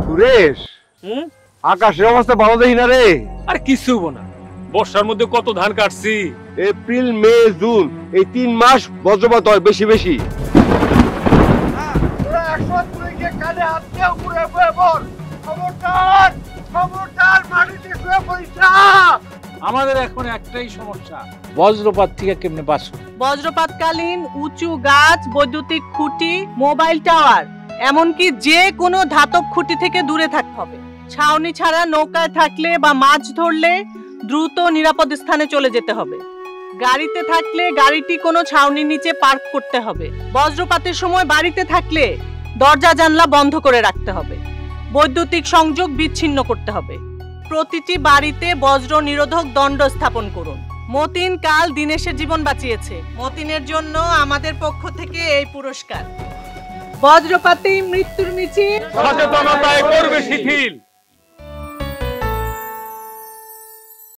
সুরেশ, আকাশের অবস্থা ভালো দেখি না রে। আর কিছু না, বর্ষার মধ্যে কত ধান কাটছি। এপ্রিল, মে, জুন এই 3 মাস বজ্রপাত হয় বেশি বেশি। আমাদের এখন একটাই সমস্যা, বজ্রপাত থেকে কেমনে বাঁচব। বজ্রপাতকালীন উঁচু গাছ, বৈদ্যুতিক খুঁটি, মোবাইল টাওয়ার, এমনকি যে কোনো ধাতব খুঁটি থেকে দূরে থাকতে হবে। ছাউনি ছাড়া নৌকায় থাকলে বা মাছ ধরলে দ্রুত নিরাপদ স্থানে চলে যেতে হবে। গাড়িতে থাকলে গাড়িটি কোনো ছাউনির নিচে পার্ক করতে হবে। বজ্রপাতের সময় বাড়িতে থাকলে দরজা জানলা বন্ধ করে রাখতে হবে। বৈদ্যুতিক সংযোগ বিচ্ছিন্ন করতে হবে। প্রতিটি বাড়িতে বজ্র নিরোধক দণ্ড স্থাপন করুন। মতিন কাল দিনেশের জীবন বাঁচিয়েছে। মতিনের জন্য আমাদের পক্ষ থেকে এই পুরস্কার। বজ্রপাতে মৃত্যুর মিছিল সচেতনতায় করবে শিথিল।